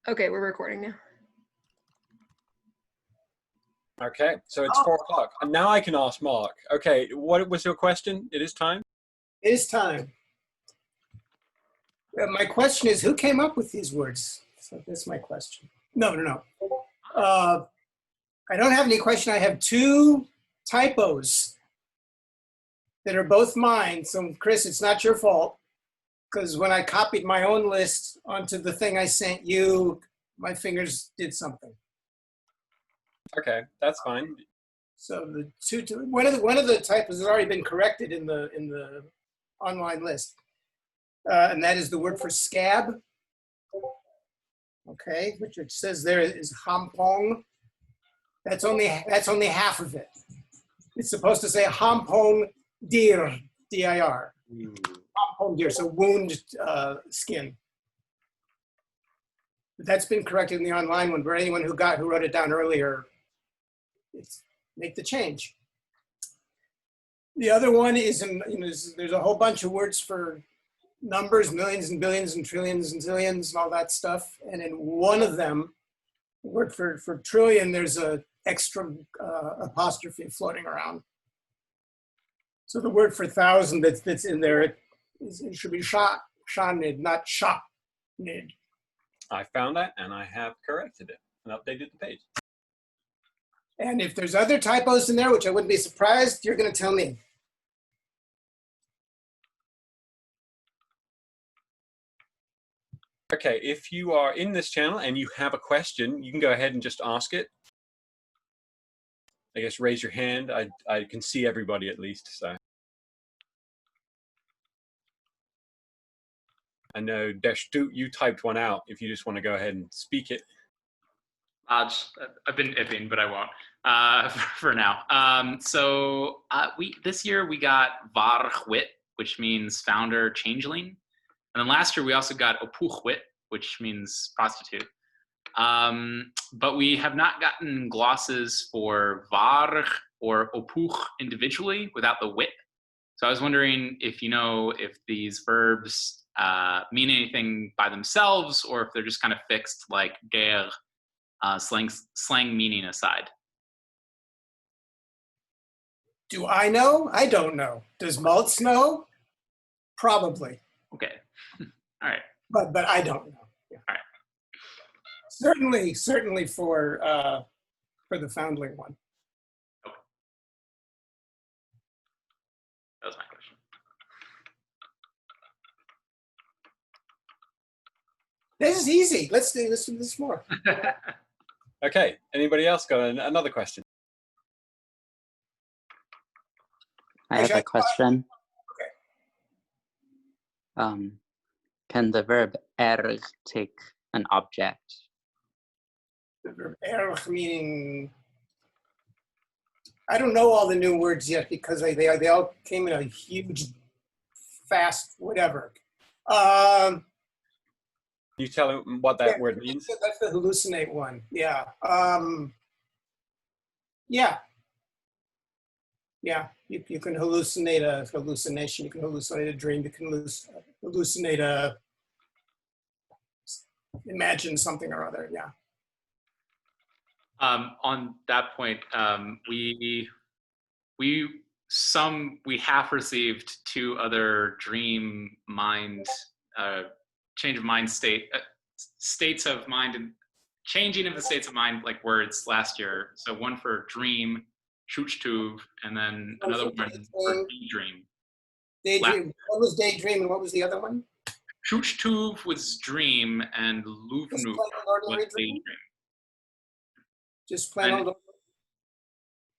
Okay, we're recording now. Okay, so it's 4 o'clock. And now I can ask Mark. Okay, what was your question? It is time? It is time. My question is, who came up with these words? So that's my question. No. I don't have any question. I have 2 typos that are both mine. So Chris, it's not your fault, because when I copied my own list onto the thing I sent you, my fingers did something. Okay, that's fine. So the one of the typos has already been corrected in the online list, and that is the word for scab. Okay, which it says there is hampong. That's only half of it. It's supposed to say hampong dir, D-I-R. Hampong dir, so wound skin. But that's been corrected in the online one. For anyone who wrote it down earlier, make the change. The other one is, there's a whole bunch of words for numbers, millions and billions and trillions and zillions and all that stuff. And in one of them, the word for trillion, there's a extra apostrophe floating around. So the word for thousand that's in there, it should be shanid, not shanid. I found that and I have corrected it and updated the page. And if there's other typos in there, which I wouldn't be surprised, you're going to tell me. Okay, if you are in this channel and you have a question, you can go ahead and just ask it. I guess raise your hand. I can see everybody at least, so. I know, Deshtu, you typed one out if you just want to go ahead and speak it. I've been ipping, but I won't for now. This year we got Varchwit, which means founder changeling. And then last year we also got Opuchwit, which means prostitute. But we have not gotten glosses for Varch or Opuch individually without the wit. So I was wondering if you know if these verbs mean anything by themselves or if they're just kind of fixed like ger, slang meaning aside. Do I know? I don't know. Does Maltz know? Probably. Okay. All right. But I don't know. Yeah. All right. Certainly for the foundling one. Okay. That was my question. This is easy. Let's do this more. Okay, anybody else got another question? I have a question. Okay. Can the verb erg take an object? The verb erg meaning, I don't know all the new words yet because they all came in a huge, fast whatever. You tell him what that word means? That's the hallucinate one. Yeah. Yeah. You can hallucinate a hallucination. You can hallucinate a dream. You can hallucinate imagine something or other. Yeah. On that point, we have received 2 other dream mind change of mind states of mind and changing of the states of mind like words last year. So one for dream, shuchtuv, and then another one for daydream. Daydream. What was daydream and what was the other one? Shuchtuv was dream and luvnu was daydream. Just plain old.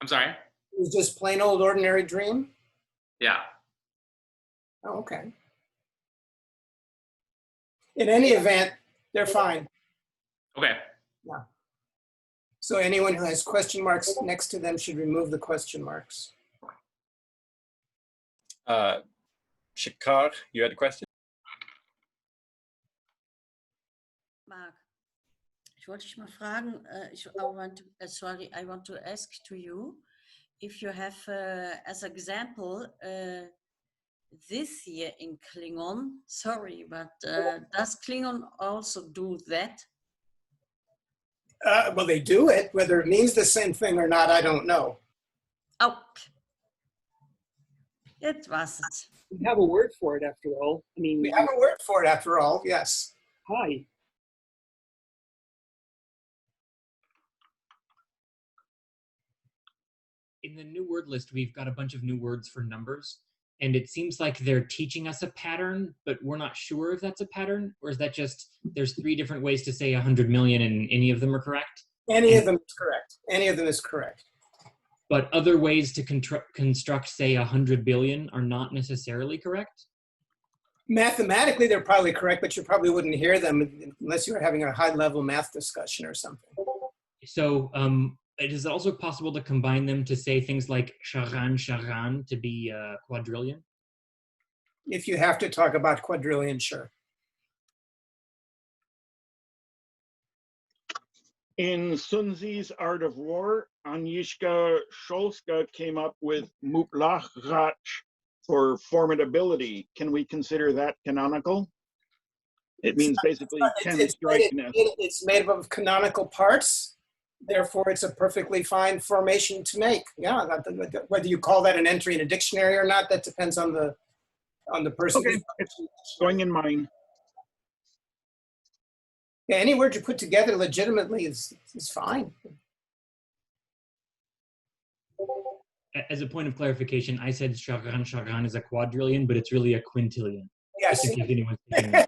I'm sorry? It was just plain old ordinary dream? Yeah. Oh, okay. In any event, they're fine. Okay. Yeah. So anyone who has question marks next to them should remove the question marks. Shikar, you had a question? Marc, ich wollte dich mal fragen, I want to ask to you if you have, as example, this year in Klingon, sorry, but does Klingon also do that? Well, they do it. Whether it means the same thing or not, I don't know. Oh, it was it. We have a word for it after all. I mean, We have a word for it after all, yes. hi. In the new word list, we've got a bunch of new words for numbers, and it seems like they're teaching us a pattern, but we're not sure if that's a pattern, or is that just there's 3 different ways to say 100 million and any of them are correct? Any of them is correct. Any of them is correct. But other ways to construct, say, 100 billion are not necessarily correct? Mathematically, they're probably correct, but you probably wouldn't hear them unless you were having a high-level math discussion or something. So it is also possible to combine them to say things like charan to be quadrillion? If you have to talk about quadrillion, sure. In Sun Tzu's Art of War, Agnieszka Szolska came up with mutlach for formidability. Can we consider that canonical? It means basically 10 strikeness. It's made up of canonical parts. Therefore, it's a perfectly fine formation to make. Yeah, whether you call that an entry in a dictionary or not, that depends on the person. Okay, it's going in mine. Yeah, any word you put together legitimately is fine. As a point of clarification, I said charan is a quadrillion, but it's really a quintillion. Yes. Just in case anyone's thinking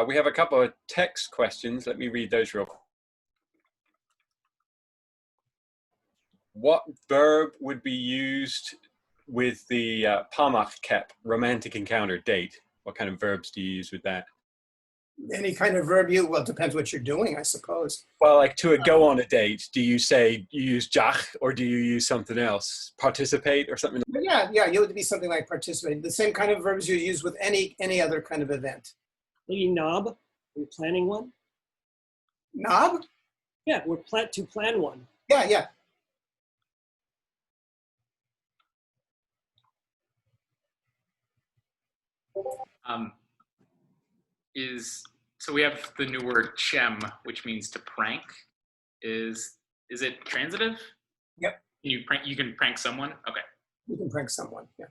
We have a couple of text questions. Let me read those real quick. What verb would be used with the qep'a, romantic encounter, date? What kind of verbs do you use with that? Any kind of verb well, it depends what you're doing, I suppose. Well, like to go on a date, do you say you use jach or do you use something else? Participate or something? Yeah, it would be something like participate. The same kind of verbs you use with any other kind of event. Maybe knob. Are we planning one? Knob? Yeah, we're to plan one. Yeah. So we have the new word chem, which means to prank. Is it transitive? Yep. You can prank someone? Okay. You can prank someone, yeah.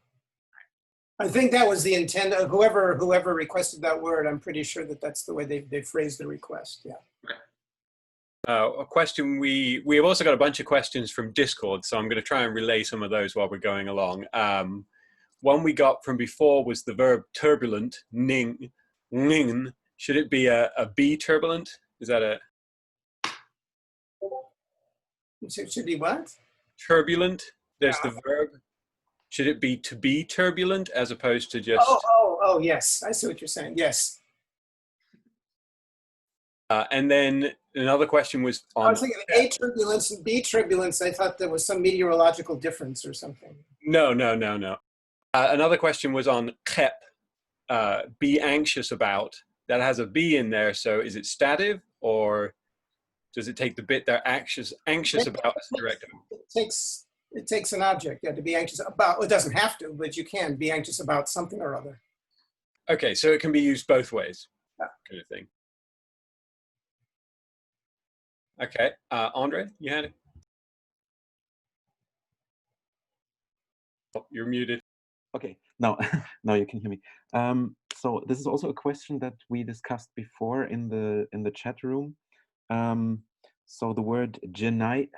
I think that was the intent of whoever requested that word. I'm pretty sure that's the way they phrased the request, yeah. A question, we have also got a bunch of questions from Discord, so I'm going to try and relay some of those while we're going along. One we got from before was the verb turbulent, ning. Should it be a be turbulent? Is that a... It should be what? Turbulent, there's the verb. Should it be to be turbulent as opposed to just... Oh, yes. I see what you're saying. Yes. And then another question was on... I was thinking A turbulence and B turbulence. I thought there was some meteorological difference or something. No. Another question was on qep'a, be anxious about. That has a B in there, so is it stative or does it take the bit they're anxious about as a directive? It takes an object, yeah, to be anxious about. Well, it doesn't have to, but you can be anxious about something or other. Okay, so it can be used both ways, yeah. Kind of thing. Okay, Andre, you had it? Oh, you're muted. Okay, now you can hear me. So this is also a question that we discussed before in the chat room. So the word genai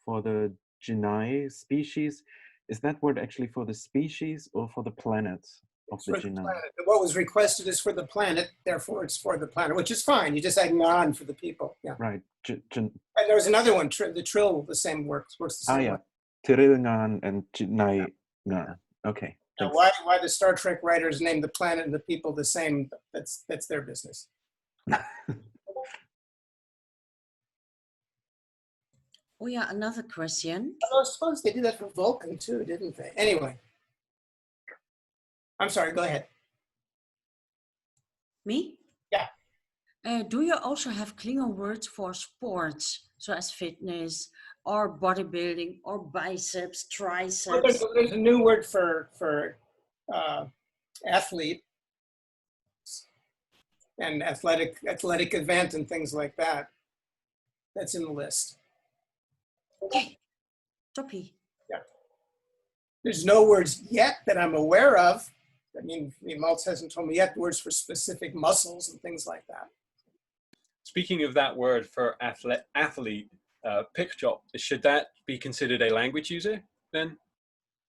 for the genai species, is that word actually for the species or for the planet of the genai? What was requested is for the planet, therefore it's for the planet, which is fine. You just add ngan for the people. Yeah. Right. And there was another one, the trill, the same works the same way. Tirilngan and genai ngan. Okay. Now, why the Star Trek writers name the planet and the people the same? That's their business. Oh yeah, another question. I suppose they did that for Vulcan too, didn't they? Anyway, I'm sorry. Go ahead. Me? Yeah. Do you also have Klingon words for sports, so as fitness or bodybuilding or biceps, triceps? Well, there's a new word for athlete. and athletic event and things like that. That's in the list. Okay, toppie. Yeah. There's no words yet that I'm aware of. I mean, Maltz hasn't told me yet words for specific muscles and things like that. Speaking of that word for athlete, picture, should that be considered a language user then?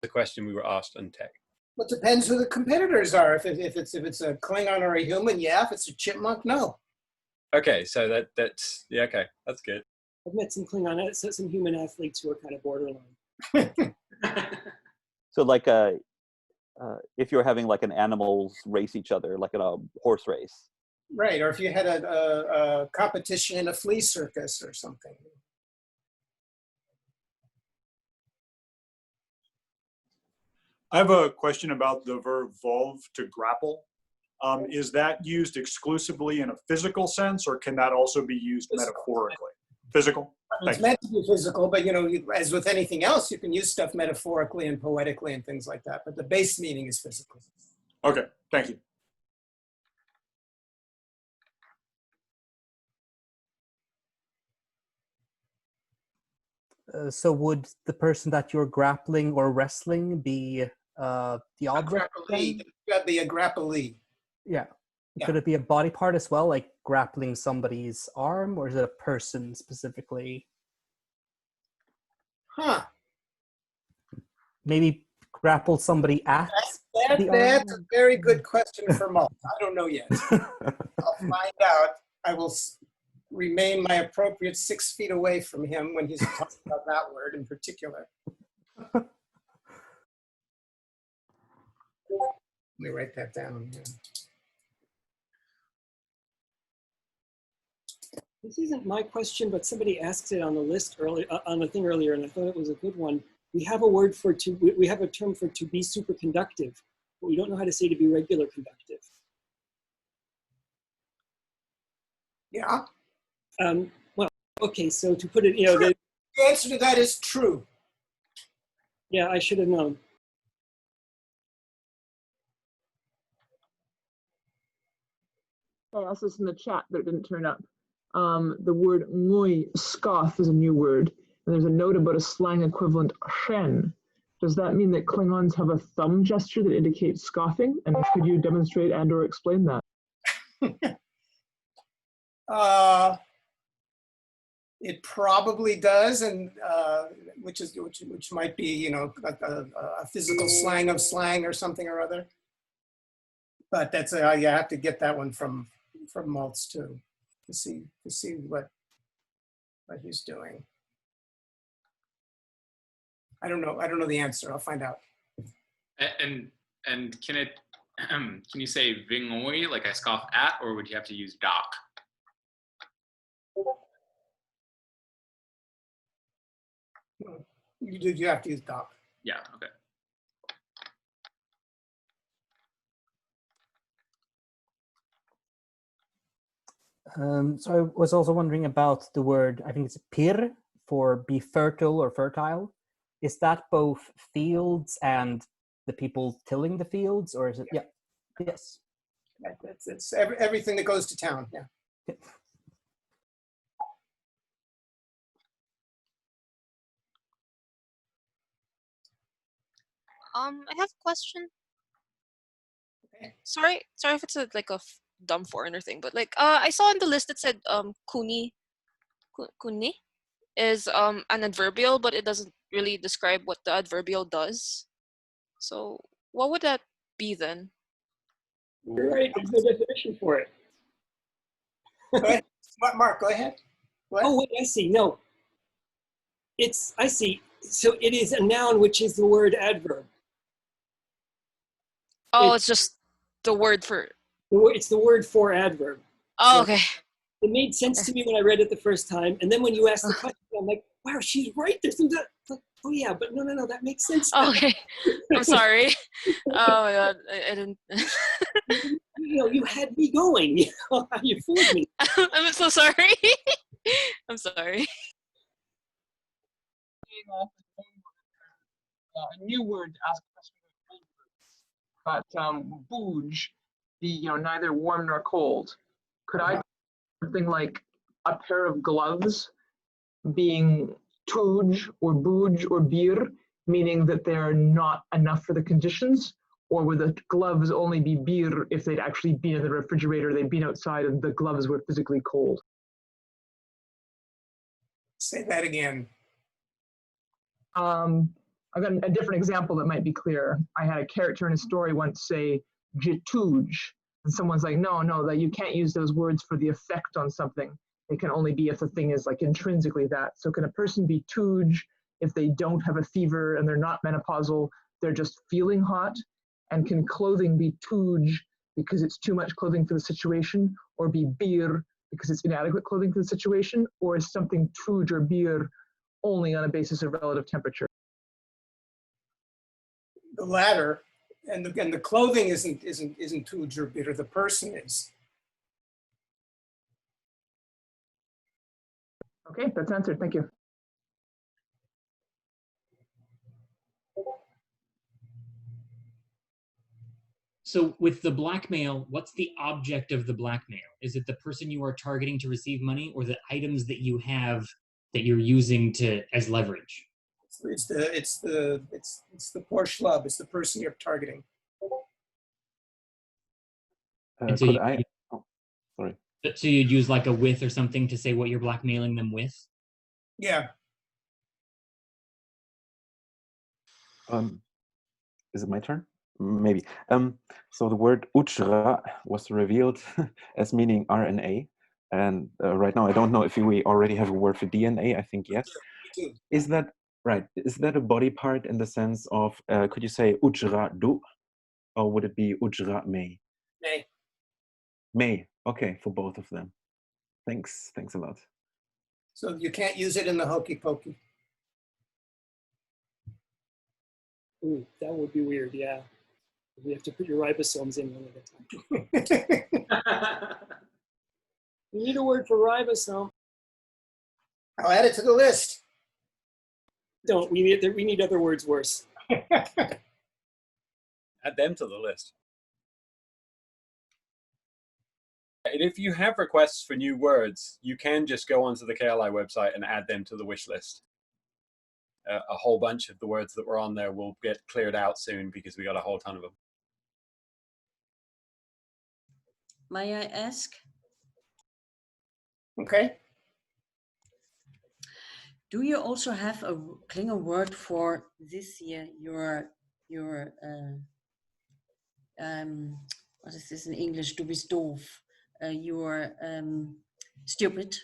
The question we were asked on tech. Well, it depends who the competitors are. If it's a Klingon or a human, yeah. If it's a chipmunk, no. Okay, so that's yeah, okay, that's good. I've met some Klingon, some human athletes who are kind of borderline. So like if you're having like an animals race each other, like in a horse race. Right, or if you had a competition in a flea circus or something. I have a question about the verb volve, to grapple. Is that used exclusively in a physical sense, or can that also be used metaphorically? Physical? It's meant to be physical, but as with anything else, you can use stuff metaphorically and poetically and things like that. But the base meaning is physical. Okay, thank you. So would the person that you're grappling or wrestling be the object? That'd be a grapplee. Yeah. Yeah. Could it be a body part as well, like grappling somebody's arm, or is it a person specifically? Huh. Maybe grapple somebody at the That's a arm? very good question for Maltz. I don't know yet. I'll find out. I will remain my appropriate 6 feet away from him when he's talking about that word in particular. Let me write that down. Yeah. This isn't my question, but somebody asked it on the list earlier, on the thing earlier, and I thought it was a good one. We have a word for we have a term for to be superconductive, but we don't know how to say to be regular conductive. Yeah. Well, okay, so to put it, the answer to that is true. Yeah, I should have known. I asked this in the chat, but it didn't turn up. The word ngui, scoff, is a new word. And there's a note about a slang equivalent, shen. Does that mean that Klingons have a thumb gesture that indicates scoffing? And could you demonstrate and or explain that? It probably does, and which might be a physical slang of slang or something or other. But that's you have to get that one from Maltz too to see what he's doing. I don't know the answer. I'll find out. And can it can you say vingoi, like I scoff at, or would you have to use doc? You have to use doc. Yeah. Okay. So I was also wondering about the word, I think it's pir, for be fertile or fertile. Is that both fields and the people tilling the fields, or is it? Yeah. Yes. It's everything that goes to town. Yeah. I have a question. Sorry if it's like a dumb foreigner thing, but like I saw on the list it said kuni is an adverbial, but it doesn't really describe what the adverbial does. So what would that be then? You're right. There's no definition for it. Go ahead. Mark, go ahead. What? Oh wait, I see. No, I see. So it is a noun, which is the word adverb. Oh, it's just the word for. It's the word for adverb. Oh, So okay. it made sense to me when I read it the first time, and then when you asked the question, I'm like, wow, she's right. There's some. Like, oh yeah, but no, that makes sense. Oh, okay. I'm sorry. Oh my god, I didn't. You had me going. You fooled me. I'm so sorry. I'm sorry. A new word to ask a question about old words. But bouge, the neither warm nor cold. Could I something like a pair of gloves being tuj or buj or bir, meaning that they're not enough for the conditions? Or would the gloves only be bir if they'd actually been in the refrigerator, they'd been outside and the gloves were physically cold? Say that again. I've got a different example that might be clear. I had a character in a story once say jituj, and someone's like, no, that you can't use those words for the effect on something. It can only be if the thing is like intrinsically that. So can a person be tuj if they don't have a fever and they're not menopausal, they're just feeling hot? And can clothing be tuj because it's too much clothing for the situation, or be bir because it's inadequate clothing for the situation? Or is something tuj or bir only on a basis of relative temperature? The latter, and the clothing isn't tuj or bir, the person is. Okay, that's answered. Thank you. So with the blackmail, what's the object of the blackmail? Is it the person you are targeting to receive money, or the items that you have that you're using to as leverage? It's the poor schlub. It's the person you're targeting. And so sorry. So you'd use like a with or something to say what you're blackmailing them with? Yeah. Is it my turn? Maybe. So the word ujra was revealed as meaning RNA. And right now, I don't know if we already have a word for DNA. I think yes. Is that right? Is that a body part in the sense of, could you say ujra du? Or would it be ujra me? May. May. Okay, for both of them. Thanks. Thanks a lot. So you can't use it in the hokey pokey. Ooh, that would be weird, yeah. We have to put your ribosomes in one at a time. We need a word for ribosome. I'll add it to the list. Don't, we need other words worse. Add them to the list. And if you have requests for new words, you can just go onto the KLI website and add them to the wish list. A whole bunch of the words that were on there will get cleared out soon because we got a whole ton of them. May I ask? Okay. Do you also have a Klinger word for this year? Your what is this in English? Du bist doof. You're stupid.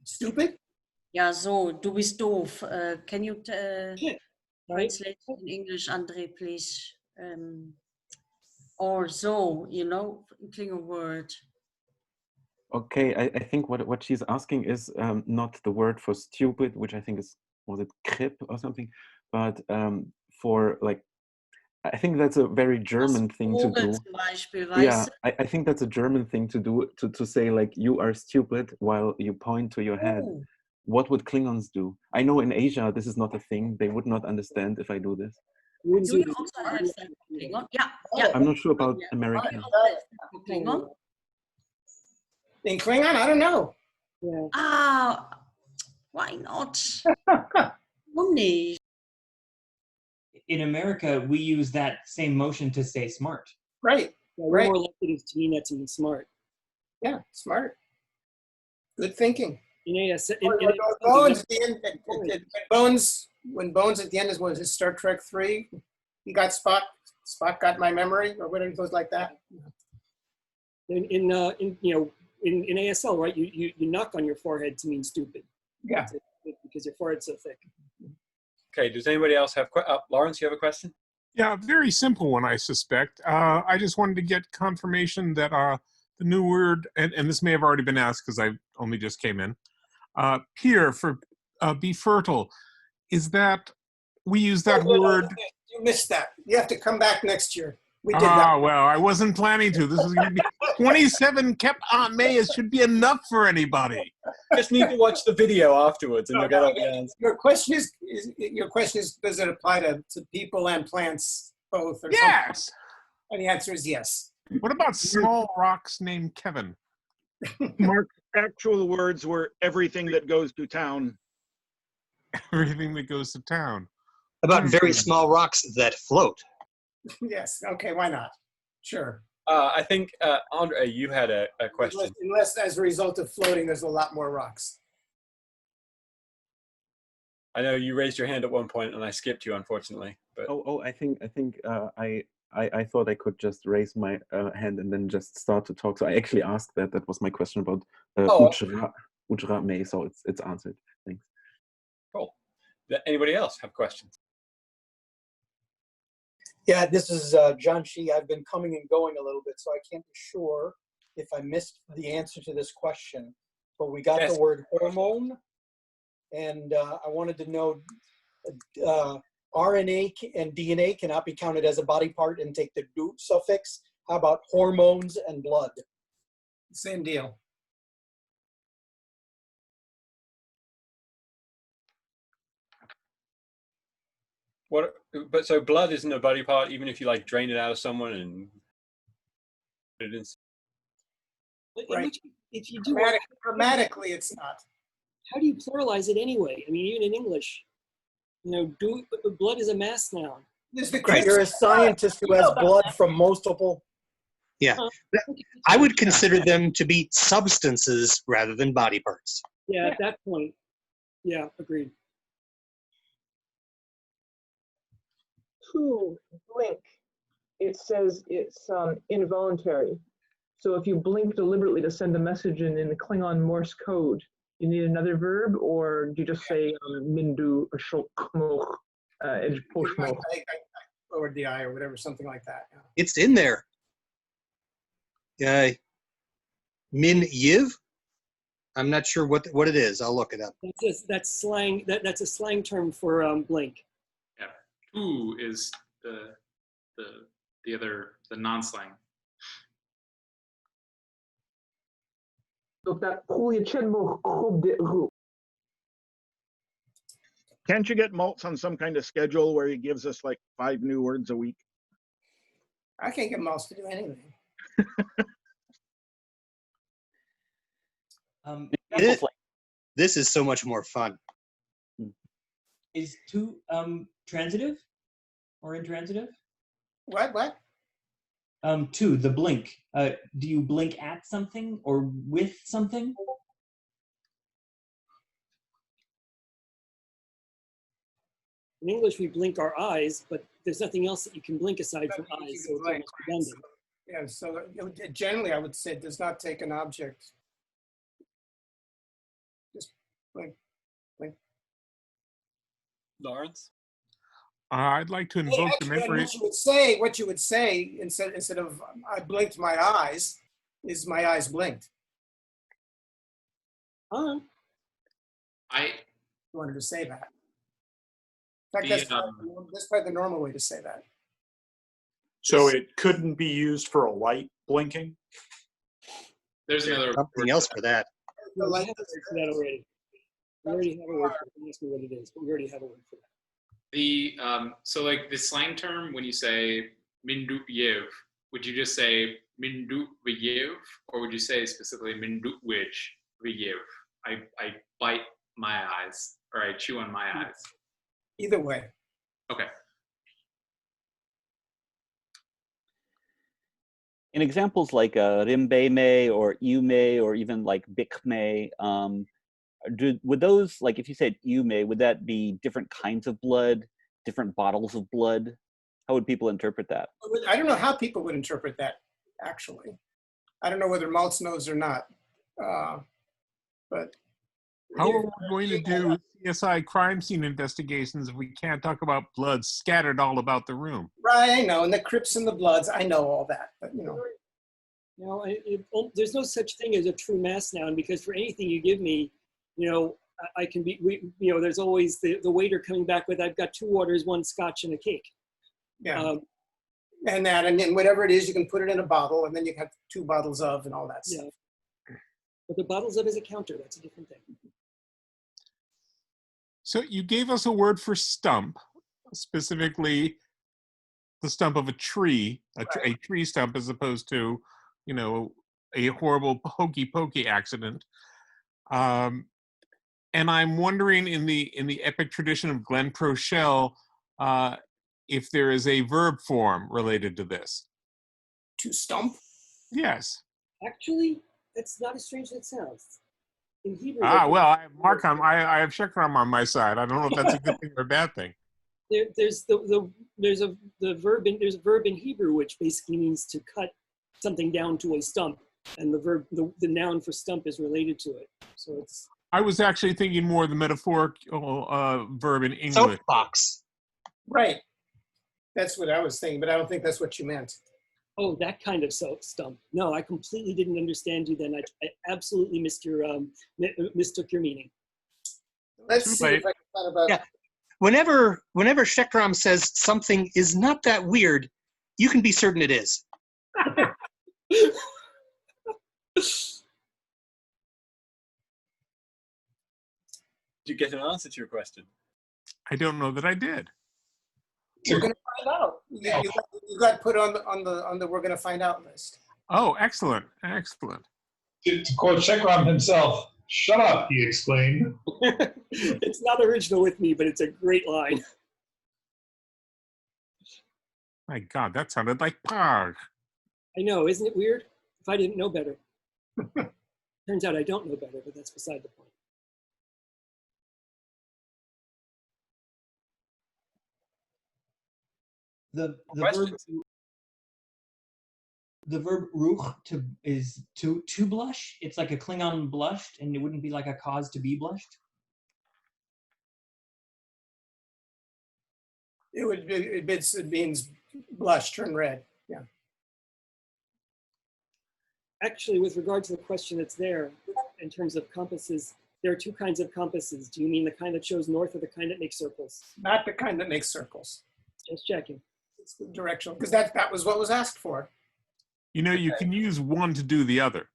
Stupid? Ja, so, du bist doof. Can you translate in English, Andre, please? Or so, you know, Klinger word. Okay, I think what she's asking is not the word for stupid, which I think is, was it qep'a or something, but for like, I think that's a very German thing to do. Yeah, I think that's a German thing to do, to say like, you are stupid while you point to your head. Oh. What would Klingons do? I know in Asia, this is not a thing. They would not understand if I do this. Do you also have that Klingon? Yeah. I'm not sure about American. Klingon? In Klingon? I don't know. Yeah. Ah, why not? Warum In America, we use that same motion to say smart. Right. Yeah, we're more likely to mean that to mean smart. Yeah, smart. Good thinking. When Bones at the end was his Star Trek 3, he got Spock. Spock got my memory, or whatever it goes like that. In ASL, right? You knock on your forehead to mean stupid. Yeah. Because your forehead's so thick. Okay. Does anybody else have Lawrence? You have a question? Yeah, a very simple one, I suspect. I just wanted to get confirmation that the new word, and this may have already been asked because I only just came in. Peer for be fertile. Is that, we use that word? You missed that. You have to come back next year. We did that. Well, I wasn't planning to. This is going to be 27 qep'a May. Should be enough for anybody. Just need to watch the video afterwards, and you'll get all the answers. Your question is, does it apply to people and plants both? Or yes. something? And the answer is yes. What about small rocks named Kevin? Mark's actual words were everything that goes to town. Everything that goes to town. About very small rocks that float. Yes. Okay. Why not? Sure. I think, Andre, you had a question. Unless as a result of floating, there's a lot more rocks. I know you raised your hand at one point and I skipped you, unfortunately. But I thought I could just raise my hand and then just start to talk. So I actually asked that. That was my question about ujra me. So it's answered. Thanks. Cool. Anybody else have questions? Yeah, this is John Shee. I've been coming and going a little bit, so I can't be sure if I missed the answer to this question. But we got the word hormone, and I wanted to know RNA and DNA cannot be counted as a body part and take the "du" suffix. How about hormones and blood? Same deal. What? But so blood isn't a body part, even if you like drain it out of someone and put it in. Right. If you do grammatically, it's not. How do you pluralize it anyway? I mean, even in English, you know, blood is a mass noun. You're a scientist who has blood from multiple. Yeah, I would consider them to be substances rather than body parts. Yeah, at that point. Yeah, agreed. To blink, it says it's involuntary. So if you blink deliberately to send a message in the Klingon Morse code, you need another verb, or do you just say mindu shokmoch edge poshmoch? Lowered the eye or whatever, something like that. Yeah. It's in there. Min yiv? I'm not sure what it is. I'll look it up. That's slang. That's a slang term for blink. Yeah. Ooh is the non-slang. Can't you get Maltz on some kind of schedule where he gives us like 5 new words a week? I can't get Maltz to do anything. This is so much more fun. Is to transitive or intransitive? What? To the blink. Do you blink at something or with something? In English, we blink our eyes, but there's nothing else that you can blink aside from eyes, so it's almost redundant. Yeah, so generally I would say it does not take an object. Just blink. Lawrence? I'd like to invoke the memory. What you would say instead of I blinked my eyes is my eyes blinked. I wanted to say that. In fact, that's probably the normal way to say that. So it couldn't be used for a light blinking? There's another something else for that. We already have a word for it. Don't ask me what it is, but we already have a word for that. So like the slang term, when you say mindu yev, would you just say mindu vyev, or would you say specifically mindu wij vyev? I bite my eyes, or I chew on my eyes. Either way. Okay. In examples like rimbe or yume or even like bikme, would those, like if you said yume, would that be different kinds of blood, different bottles of blood? How would people interpret that? I don't know how people would interpret that, actually. I don't know whether Maltz knows or not. But how are we going to do CSI crime scene investigations if we can't talk about blood scattered all about the room? Right, I know, and the Crips and the Bloods, I know all that, but you know. No, there's no such thing as a true mass noun, because for anything you give me, you know, I can be, you know, there's always the waiter coming back with, I've got 2 waters, 1 scotch, and a cake. Yeah. And then whatever it is, you can put it in a bottle, and then you have 2 bottles of and all that stuff. Yeah. But the bottles of is a counter. That's a different thing. So you gave us a word for stump, specifically the stump of a tree, a tree stump, as opposed to, you know, a horrible hokey pokey accident. And I'm wondering, in the epic tradition of Glenn Prochel, if there is a verb form related to this. To stump? Yes. Actually, that's not as strange as it sounds. In Hebrew, Well, I have I have Shekram on my side. I don't know if that's a good thing or a bad thing. there's a verb in Hebrew which basically means to cut something down to a stump, and the noun for stump is related to it. So it's. I was actually thinking more of the metaphorical verb in English. Soapbox. Right. That's what I was thinking, but I don't think that's what you meant. Oh, that kind of stump. No, I completely didn't understand you then. I absolutely mistook your meaning. Let's see if I can find about. Yeah. Whenever Shekram says something is not that weird, you can be certain it is. Did you get an answer to your question? I don't know that I did. We're going to find out. You got put on the we're going to find out list. Oh, excellent, excellent. To quote Shekram himself, "Shut up," he exclaimed. It's not original with me, but it's a great line. My God, that sounded like Pog. I know, isn't it weird? If I didn't know better. Turns out I don't know better, but that's beside the point. The verb ruch is to blush. It's like a Klingon blushed, and it wouldn't be like a cause to be blushed. It means blush, turn red. Yeah. Actually, with regard to the question that's there, in terms of compasses, there are two kinds of compasses. Do you mean the kind that shows north or the kind that makes circles? Not the kind that makes circles. Just checking. It's the directional, because that was what was asked for. You know, you can use one to do the other.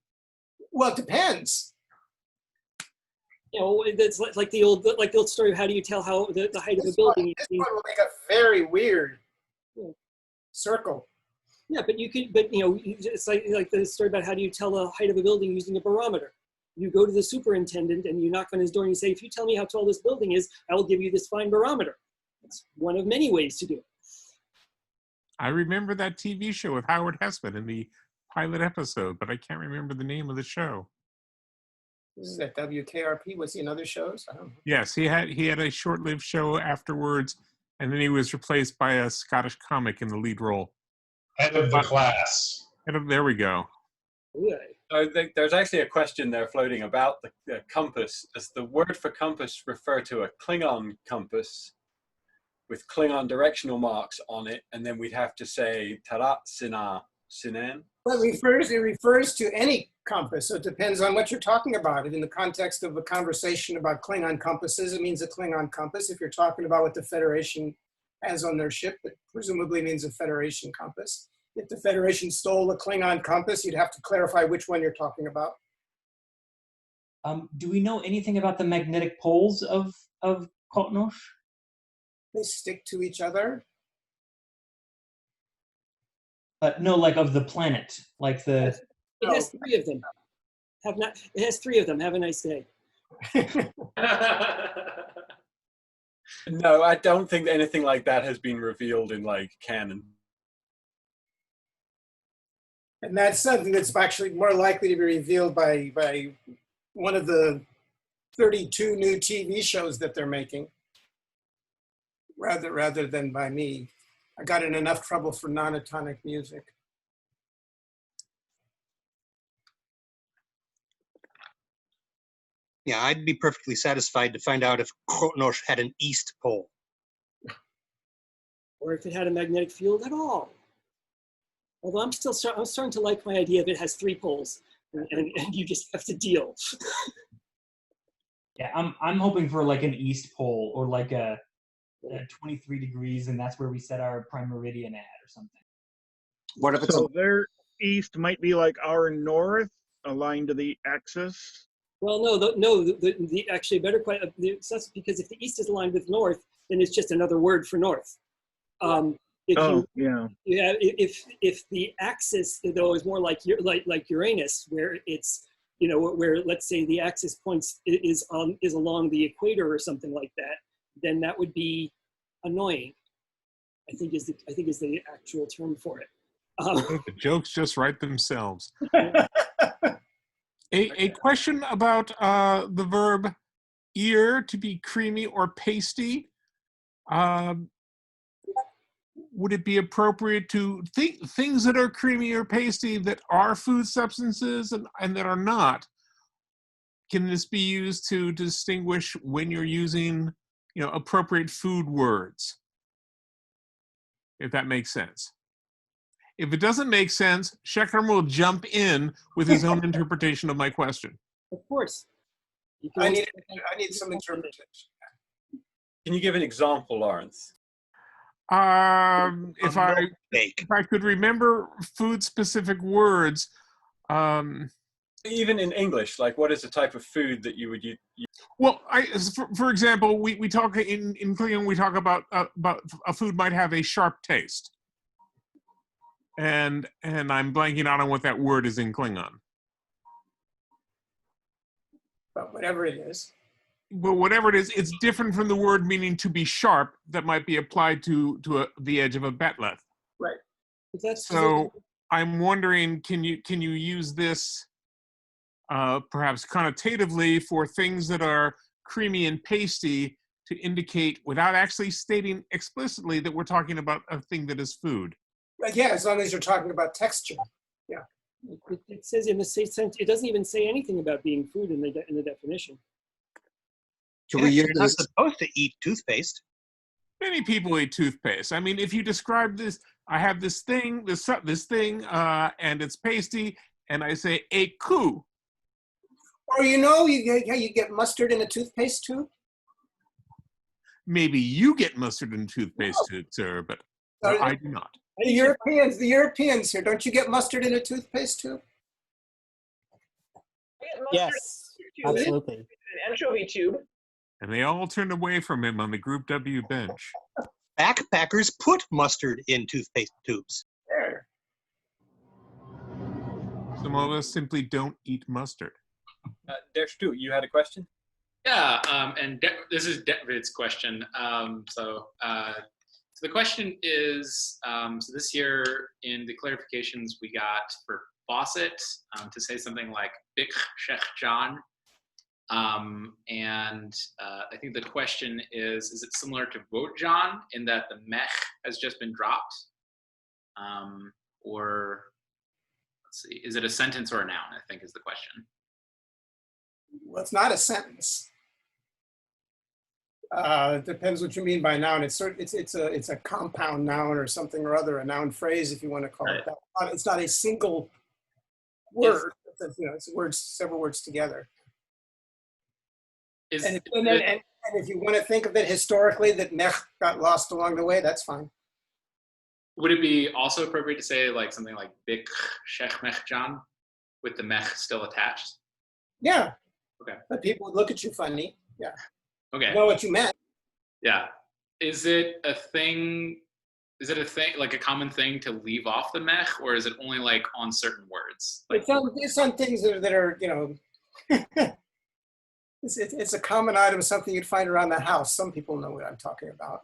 Well, it depends. You know, it's like the old story of how do you tell how the height of a building. This one will make a very weird circle. Yeah, but you know, it's like the story about how do you tell the height of a building using a barometer. You go to the superintendent and you knock on his door and you say, if you tell me how tall this building is, I will give you this fine barometer. It's one of many ways to do it. I remember that TV show with Howard Hessman in the pilot episode, but I can't remember the name of the show. This is at WKRP. Was he in other shows? I don't know. Yes, he had a short-lived show afterwards, and then he was replaced by a Scottish comic in the lead role. Head of the class. There we go. So there's actually a question there floating about the compass. Does the word for compass refer to a Klingon compass with Klingon directional marks on it, and then we'd have to say Tarat Sina Sinan? Well, it refers to any compass, so it depends on what you're talking about. In the context of a conversation about Klingon compasses, it means a Klingon compass. If you're talking about what the Federation has on their ship, it presumably means a Federation compass. If the Federation stole a Klingon compass, you'd have to clarify which one you're talking about. Do we know anything about the magnetic poles of qep'a? They stick to each other. No, like of the planet, like the. It has three of them. It has three of them. Have a nice day. No, I don't think anything like that has been revealed in like canon. And that's something that's actually more likely to be revealed by one of the 32 new TV shows that they're making, rather than by me. I got in enough trouble for non-atonic music. Yeah, I'd be perfectly satisfied to find out if qep'a had an east pole. Or if it had a magnetic field at all. Although I'm starting to like my idea of it has three poles, and you just have to deal. Yeah, I'm hoping for like an east pole or like a 23 degrees, and that's where we set our prime meridian at or something. What if it's their east might be like our north, aligned to the axis? Well, the actually better question, because if the east is aligned with north, then it's just another word for north. if Oh, yeah. if the axis though is more like Uranus, where it's where let's say the axis points is along the equator or something like that, then that would be annoying. I think is the actual term for it. The jokes just write themselves. A question about the verb ear, to be creamy or pasty. Would it be appropriate to think things that are creamy or pasty that are food substances and that are not? Can this be used to distinguish when you're using, appropriate food words? If that makes sense. If it doesn't make sense, Shekram will jump in with his own interpretation of my question. Of course. I need some interpretation. Can you give an example, Lawrence? If I could remember food-specific words. Even in English, like what is the type of food that you would use? Well, for example, we talk in Klingon, we talk about a food might have a sharp taste. And I'm blanking out on what that word is in Klingon. But whatever it is. But whatever it is, it's different from the word meaning to be sharp that might be applied to the edge of a betleth. Right. So I'm wondering, can you use this perhaps connotatively for things that are creamy and pasty to indicate, without actually stating explicitly, that we're talking about a thing that is food? Yeah, as long as you're talking about texture. Yeah. It says in the same sense, it doesn't even say anything about being food in the definition. You're not supposed to eat toothpaste. Many people eat toothpaste. I mean, if you describe this, I have this thing, and it's pasty, and I say a coup. Or you get mustard in a toothpaste tube. Maybe you get mustard in toothpaste tube, sir, but I do not. The Europeans here, don't you get mustard in a toothpaste tube? Yes, absolutely. An anchovy tube. And they all turned away from him on the Group W bench. Backpackers put mustard in toothpaste tubes. There. Some of us simply don't eat mustard. Stu, you had a question? Yeah, and this is David's question. So the question is, so this year in the clarifications we got for faucet to say something like Bik Shech John. And I think the question is it similar to Vote John in that the mech has just been dropped? Or let's see, is it a sentence or a noun, I think is the question. Well, it's not a sentence. It depends what you mean by noun. It's a compound noun or something or other, a noun phrase if you want to call it that. It's not a single word. It's words, several words together. And if you want to think of it historically, that mech got lost along the way, that's fine. Would it be also appropriate to say like something like Bik Shech Mech John with the mech still attached? Yeah. Okay. But people would look at you funny. Yeah. Okay. Know what you meant. Yeah. Is it a thing, like a common thing to leave off the mech, or is it only like on certain words? Like, it's on things that are it's a common item, something you'd find around the house. Some people know what I'm talking about.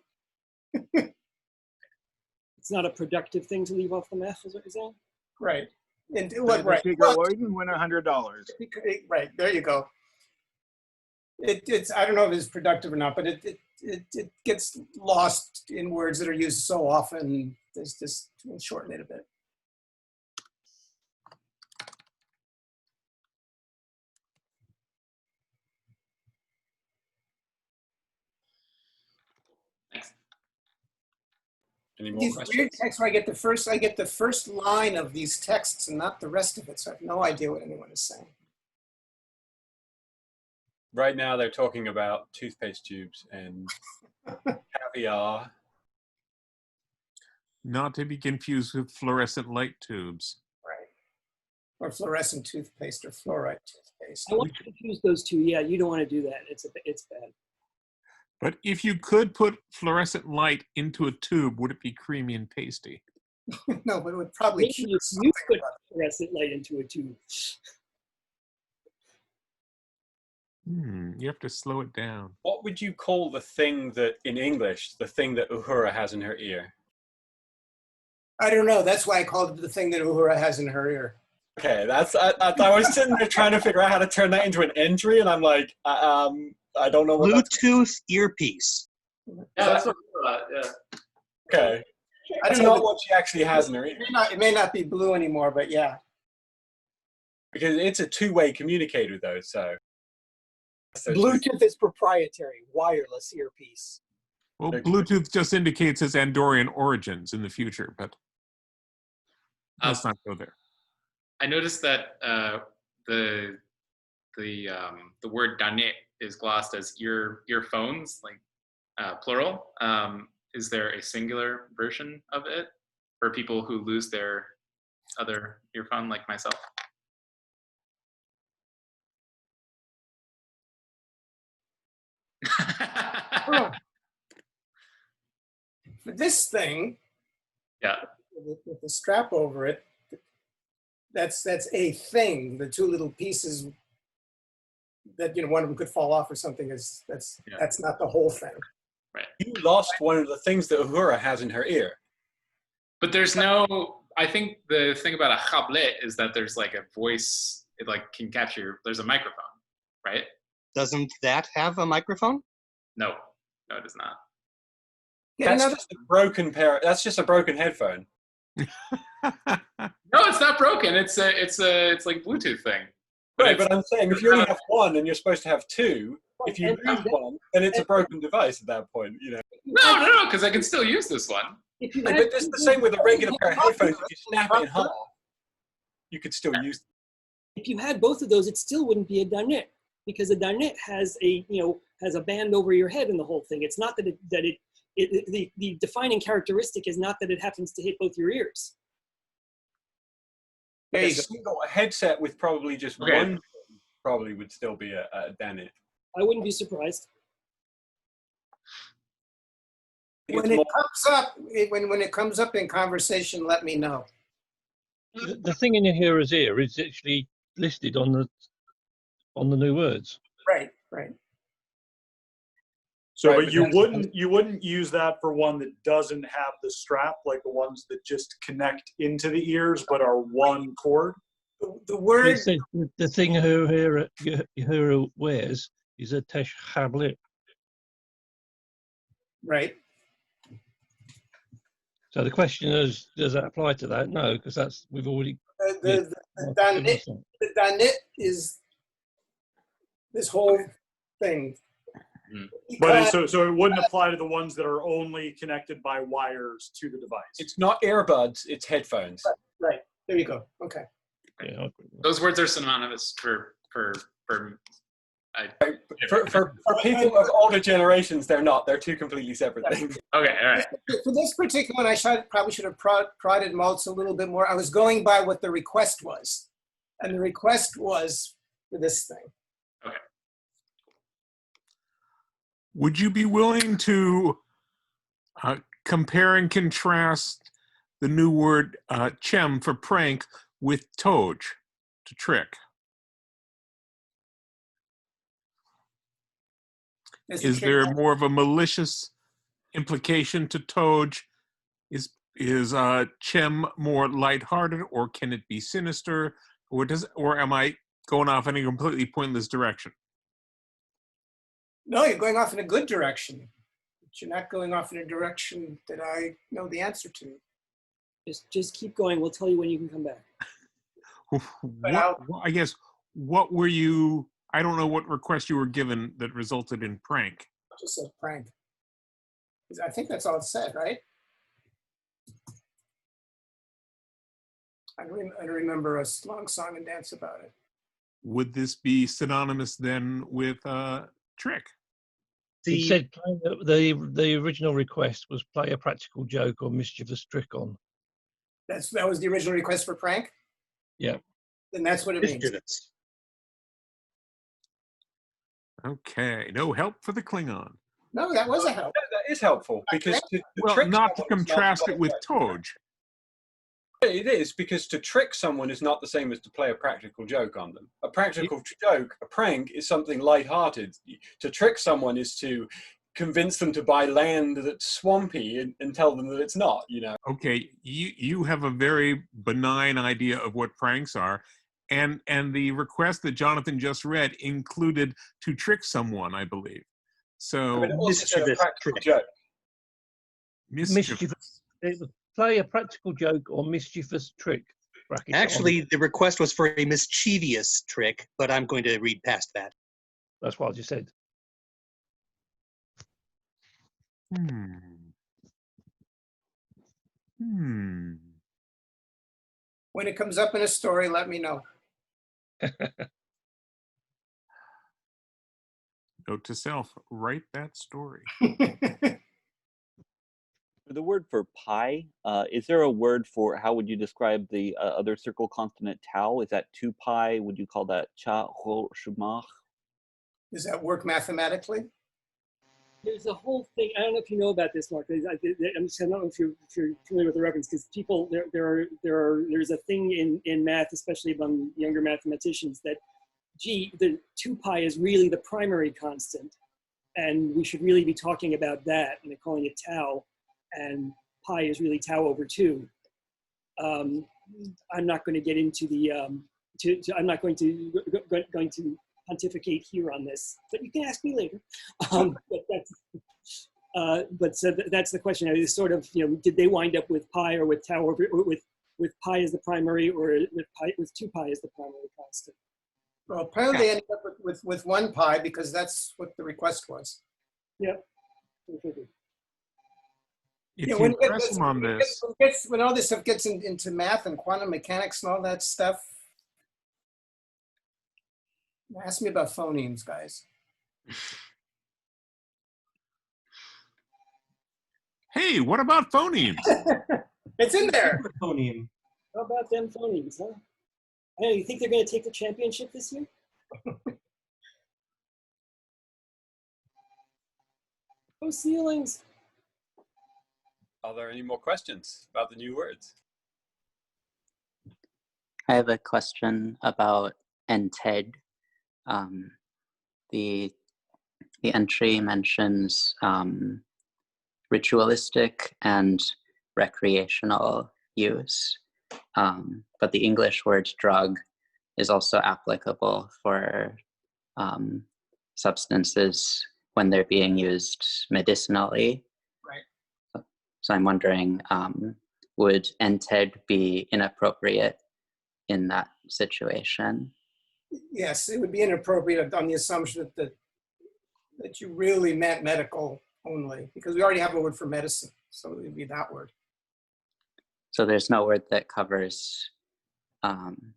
It's not a productive thing to leave off the mech, is what you're saying? Right. And Right. Win $100. Right. There you go. It's I don't know if it's productive or not, but it gets lost in words that are used so often. There's just we'll shorten it a bit. Any more These questions? weird texts where I get the first line of these texts and not the rest of it, so I have no idea what anyone is saying. Right now they're talking about toothpaste tubes and caviar. Not to be confused with fluorescent light tubes. Right. Or fluorescent toothpaste or fluoride toothpaste. I want to confuse those two. Yeah, you don't want to do that. It's bad. But if you could put fluorescent light into a tube, would it be creamy and pasty? No, but it would probably Maybe cure you something. put fluorescent light into a tube. You have to slow it down. What would you call the thing that, in English, the thing that Uhura has in her ear? I don't know. That's why I called it the thing that Uhura has in her ear. Okay, I was sitting there trying to figure out how to turn that into an entry, and I'm like, I don't know what Bluetooth earpiece. Yeah, that's what yeah. Okay. I don't That's know not what she actually has in her ear. It may not be blue anymore, but yeah. Because it's a two-way communicator, though, so. Bluetooth is proprietary, wireless earpiece. Well, Bluetooth just indicates its Andorian origins in the future, but let's not go there. I noticed that the word danet is glossed as earphones, like plural. Is there a singular version of it for people who lose their other earphone, like myself? For this thing, yeah, with the strap over it, that's a thing. The two little pieces that, you know, one of them could fall off or something that's not the whole thing. Right. You lost one of the things that Uhura has in her ear. But there's no. I think the thing about a chablet is that there's like a voice. It like can capture. There's a microphone, right? Doesn't that have a microphone? No, it does not. That's just a broken pair. That's just a broken headphone. No, it's not broken. It's like Bluetooth thing. Right, but I'm saying if you only have one and you're supposed to have two, if you lose one, then it's a broken device at that point. You know. No, because I can still use this one. But it's the same with a regular pair of headphones. If you snap it in half, you could still use them. If you had both of those, it still wouldn't be a danet, because a danet has a band over your head in the whole thing. It's not that the defining characteristic is not that it happens to hit both your ears. A single headset with probably just one probably would still be a danet. I wouldn't be surprised. When it comes up in conversation, let me know. The thing in hearer's ear is actually listed on the new words. Right. So, Right, but you wouldn't use that for one that doesn't have the strap, like the ones that just connect into the ears but are one cord. The word. It says the thing Uhura wears is a tesh chablet. Right. So the question is, does that apply to that? No, because we've already. The danet is this whole thing. But so it wouldn't apply to the ones that are only connected by wires to the device. It's not earbuds, it's headphones. Right. There you go. Okay. Yeah, those words are synonymous for people of older generations. They're not. They're two completely separate things. Okay, all right. For this particular one, I probably should have prodded Maltz a little bit more. I was going by what the request was, and the request was for this thing. Okay. Would you be willing to compare and contrast the new word chem for prank with toj to trick? Is there more of a malicious implication to toj? Is chem more lighthearted, or can it be sinister, or am I going off in a completely pointless direction? No, you're going off in a good direction. But you're not going off in a direction that I know the answer to. Just keep going. We'll tell you when you can come back. I guess, what were you, I don't know what request you were given that resulted in prank. I just said prank. I think that's all it said, right? I don't remember a long song and dance about it. Would this be synonymous then with trick? It said the original request was play a practical joke or mischievous trick on. That was the original request for prank? Yeah. Then that's what it means. Okay, no help for the Klingon. No, that was a help. That is helpful because to Well, trick not to someone is contrast to it with play a Toj. It is because to trick someone is not the same as to play a practical joke on them. A practical joke, a prank, is something light-hearted. To trick someone is to convince them to buy land that's swampy and tell them that it's not, you know. Okay, you have a very benign idea of what pranks are, and the request that Jonathan just read included to trick someone, I believe. So But it also said a practical joke. Mischievous. It was play a practical joke or mischievous trick. Brackets on. Actually, the request was for a mischievous trick, but I'm going to read past that. That's what I just said. When it comes up in a story, let me know. Note to self, write that story. For the word for pi, is there a word for, how would you describe the other circle consonant tau? Is that 2 pi? Would you call that cha'maH? Does that work mathematically? There's a whole thing. I don't know if you know about this, Mark. I don't know if you're familiar with the reference, because people there's a thing in math, especially among younger mathematicians, that the 2 pi is really the primary constant, and we should really be talking about that, and they're calling it tau, and pi is really tau over 2. I'm not going to get into the I'm not going to pontificate here on this, but you can ask me later. That's the question. Is sort of, did they wind up with pi or with tau, or with pi as the primary, or with 2 pi as the primary constant? Well, apparently they ended up with 1 pi because that's what the request was. Yep. If you press them on this, when all this stuff gets into math and quantum mechanics and all that stuff, ask me about phonemes, guys. hey, what about phonemes? It's in there. Phoneme. How about them phonemes, huh? I know, you think they're going to take the championship this year? Oh, ceilings. Are there any more questions about the new words? I have a question about ented. The entry mentions ritualistic and recreational use, but the English word drug is also applicable for substances when they're being used medicinally. Right. So I'm wondering, would ented be inappropriate in that situation? Yes, it would be inappropriate on the assumption that you really meant medical only, because we already have a word for medicine, so it would be that word. So there's no word that covers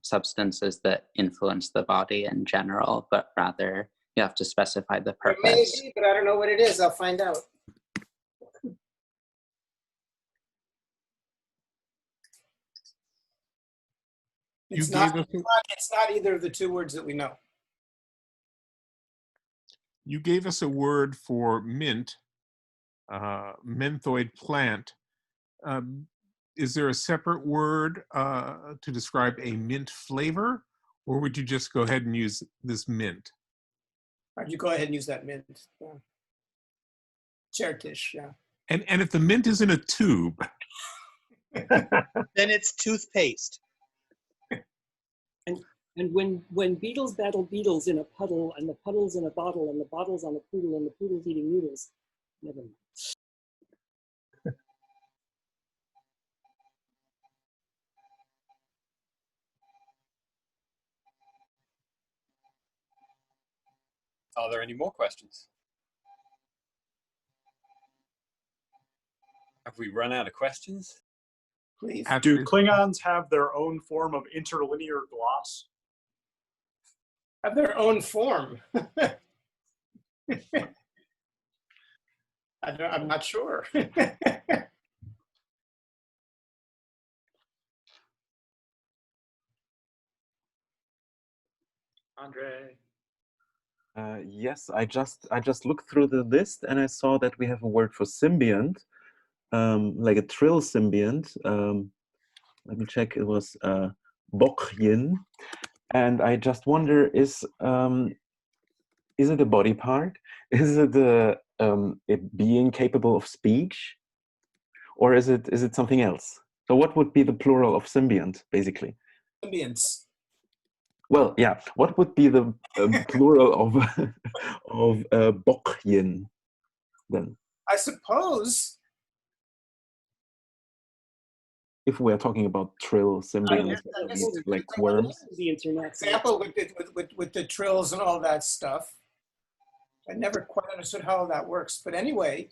substances that influence the body in general, but rather you have to specify the purpose. It may be, but I don't know what it is. I'll find out. It's not either of the 2 words that we know. You gave us a word for mint, menthoid plant. Is there a separate word to describe a mint flavor, or would you just go ahead and use this mint? I'd you go ahead and use that mint. Yeah. SochDIch, yeah. And if the mint is in a tube, then it's toothpaste. And when beetles battle beetles in a puddle, and the puddle's in a bottle, and the bottle's on a poodle, and the poodle's eating noodles, never mind. Are there any more questions? Have we run out of questions? Please. Do Klingons have their own form of interlinear gloss? Have their own form. I'm not sure. Andre. Yes, I just looked through the list and I saw that we have a word for symbiont, like a trill symbiont. Let me check. It was bokyin, and I just wonder, is it a body part? Is it a being capable of speech, or is it something else? So what would be the plural of symbiont, basically? Symbionts. Well, yeah. What would be the plural of bokyin then? I suppose. If we are talking about trill symbionts, like worms. Example with the trills and all that stuff. I never quite understood how that works, but anyway,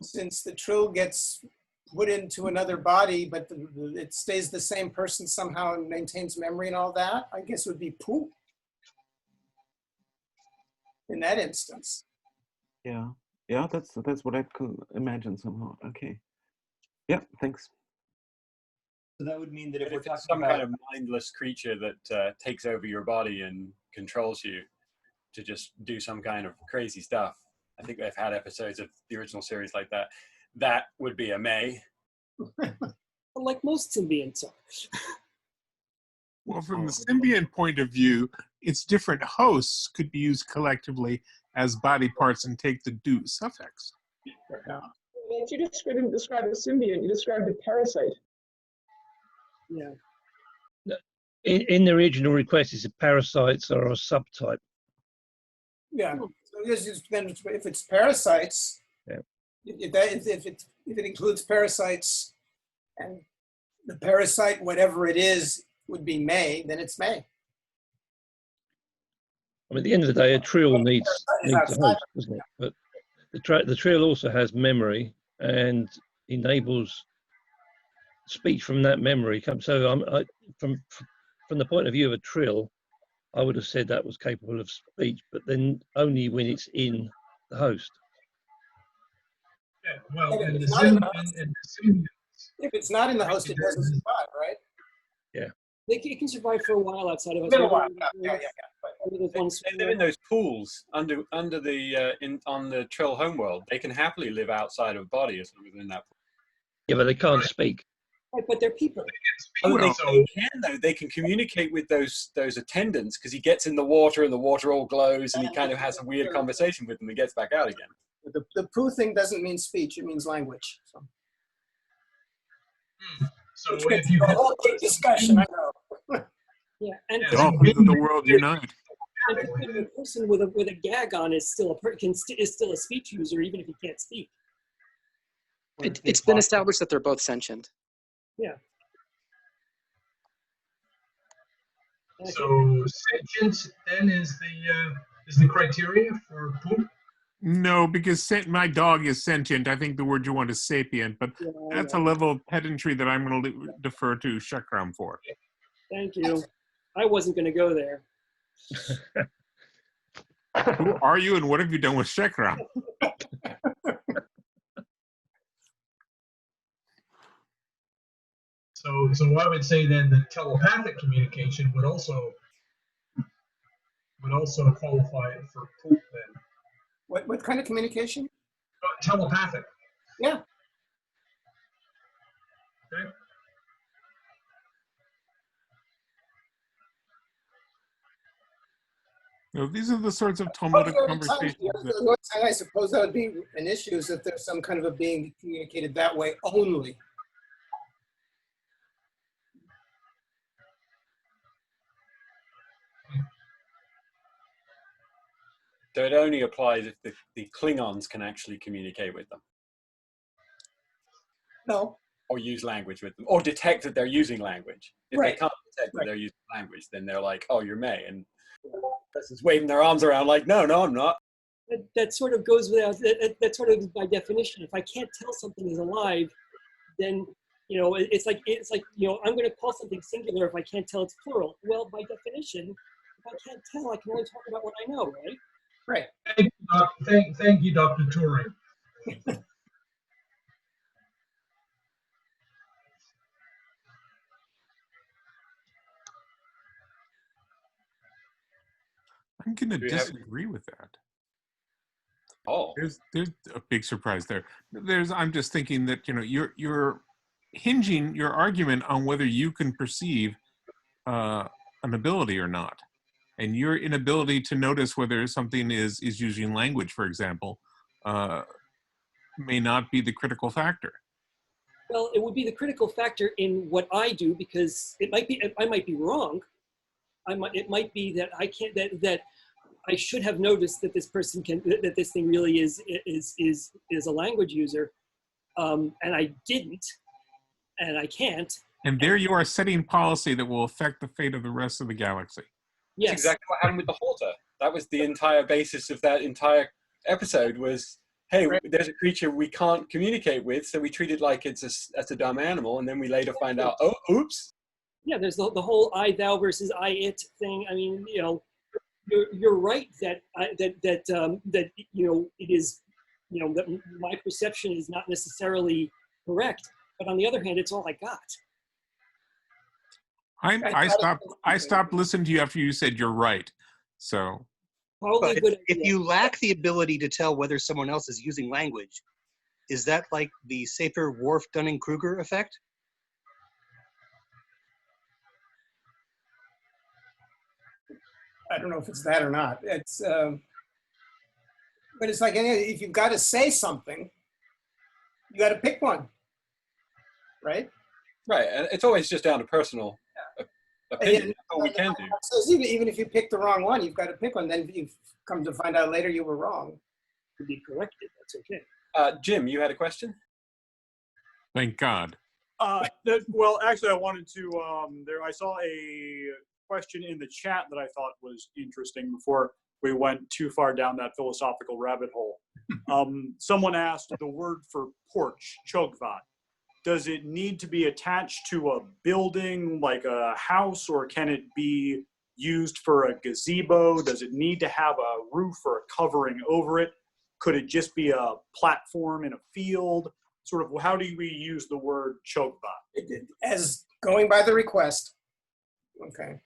since the trill gets put into another body, but it stays the same person somehow and maintains memory and all that, I guess it would be poo in that instance. Yeah, yeah, that's what I could imagine somehow. Okay. Yeah, thanks. So that would mean that if we're talking some kind of mindless creature that takes over your body and controls you to just do some kind of crazy stuff, I think they've had episodes of the original series like that. That would be a May. Like most symbionts are. Well, from the symbiont point of view, its different hosts could be used collectively as body parts and take the do suffix. If you didn't describe a symbiont, you described a parasite. Yeah. In the original request, it's a parasites are a subtype. Yeah. So this is if it's parasites. Yeah. If it includes parasites, and the parasite, whatever it is, would be May, then it's May. I mean, at the end of the day, a trill needs a host, doesn't it? But the trill also has memory and enables speech from that memory. So from the point of view of a trill, I would have said that was capable of speech, but then only when it's in the host. Yeah, well, If and the it's not in the symbiont. If it's not in the host, it doesn't survive, right? Yeah. It can survive for a while outside of us. A little while. Yeah. They live in those pools on the Trill homeworld. They can happily live outside of body as long as they're in that pool. Yeah, but they can't speak. Right, but they're people. Oh, they can though. They can communicate with those attendants because he gets in the water and the water all glows and he kind of has a weird conversation with them and gets back out again. The poo thing doesn't mean speech; it means language. So, If you a whole big discussion, I know. Yeah, and Dolphins of the world unite. And a person with a gag on is still is still a speech user, even if he can't speak. It's been established that they're both sentient. Yeah. So sentient then is the criteria for poop. No, because my dog is sentient. I think the word you want is sapient, but that's a level of pedantry that I'm going to defer to Shekram for. Thank you. I wasn't going to go there. Who are you and what have you done with Shekram? So I would say then that telepathic communication would also qualify for poop then. What kind of communication? Telepathic. Yeah. Okay. No, these are the sorts of Talmudic conversations. The only time I suppose that would be an issue is if there's some kind of a being communicated that way only. So it only applies if the Klingons can actually communicate with them. No. Or use language with them, or detect that they're using language. If Right. they can't detect that they're using language, then they're like, "Oh, you're May," and the person's waving their arms around like, "No, I'm not." That sort of goes without. That sort of by definition. If I can't tell something is alive, then it's like I'm going to call something singular if I can't tell it's plural. Well, by definition, if I can't tell, I can only talk about what I know, right? Right. Thank you, Dr. Turing. I'm going to Do we have- disagree with that. Oh, There's a big surprise there. I'm just thinking that you're hinging your argument on whether you can perceive an ability or not, and your inability to notice whether something is using language, for example, may not be the critical factor. Well, it would be the critical factor in what I do, because I might be wrong. It might be that I can't, that I should have noticed that this person that this thing really is a language user, and I didn't, and I can't. And there you are setting policy that will affect the fate of the rest of the galaxy. Yes. That's exactly what happened with the halter. That was the entire basis of that entire episode was, hey, there's a creature we can't communicate with, so we treat it like it's a dumb animal, and then we later find out, oh, oops. Yeah, there's the whole I thou versus I it thing. I mean, you're right that it is, that my perception is not necessarily correct, but on the other hand, it's all I got. I stopped listening to you after you said you're right. So, but if you lack the ability to tell whether someone else is using language, is that like the Sapir-Whorf Dunning-Kruger effect? I don't know if it's that or not. It's, but it's like if you've got to say something, you got to pick one, right? Right, and it's always just down to personal opinion. That's all we can do. So even if you pick the wrong one, you've got to pick one. Then you've come to find out later you were wrong. To be corrected, that's okay. Jim, you had a question? Thank God. Well, actually, I wanted to. I saw a question in the chat that I thought was interesting before we went too far down that philosophical rabbit hole. Someone asked the word for porch, chogvat. Does it need to be attached to a building like a house, or can it be used for a gazebo? Does it need to have a roof or a covering over it? Could it just be a platform in a field? Sort of, how do we use the word chogvat? As going by the request, okay.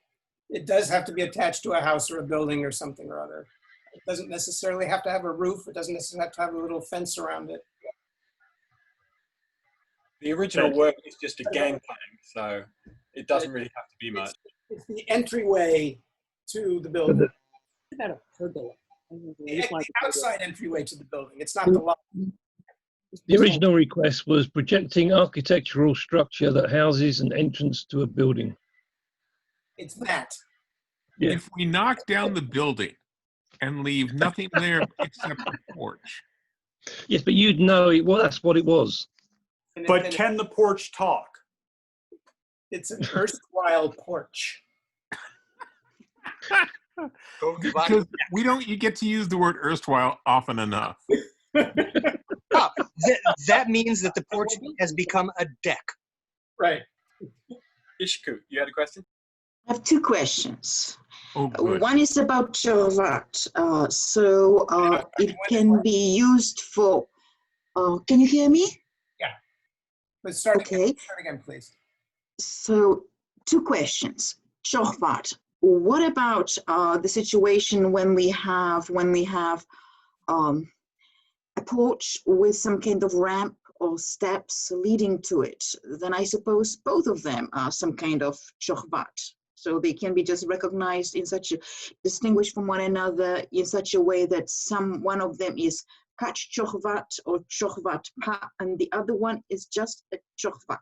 It does have to be attached to a house or a building or something or other. It doesn't necessarily have to have a roof. It doesn't necessarily have to have a little fence around it. The original word is just a gangplank, so it doesn't really have to be much. It's the entryway to the building. What about a pergola? The outside entryway to the building. It's not the lobby. The original request was projecting architectural structure that houses an entrance to a building. It's that. Yeah. If we knock down the building and leave nothing there except the porch. Yes, but you'd know well, that's what it was. But can the porch talk? It's an erstwhile porch. Because you get to use the word erstwhile often enough. That means that the porch has become a deck. Right. Ishku, you had a question? I have two questions. Oh, good. One is about cha'maH. It can be used for. Can you hear me? Yeah. Let's start again. Start again, please. So, two questions. cha'maH. What about the situation when we have a porch with some kind of ramp or steps leading to it? Then I suppose both of them are some kind of cha'maH. So they can be just recognized in such a, distinguished from one another in such a way that one of them is patch cha'maH or cha'maH pa, and the other one is just a cha'maH.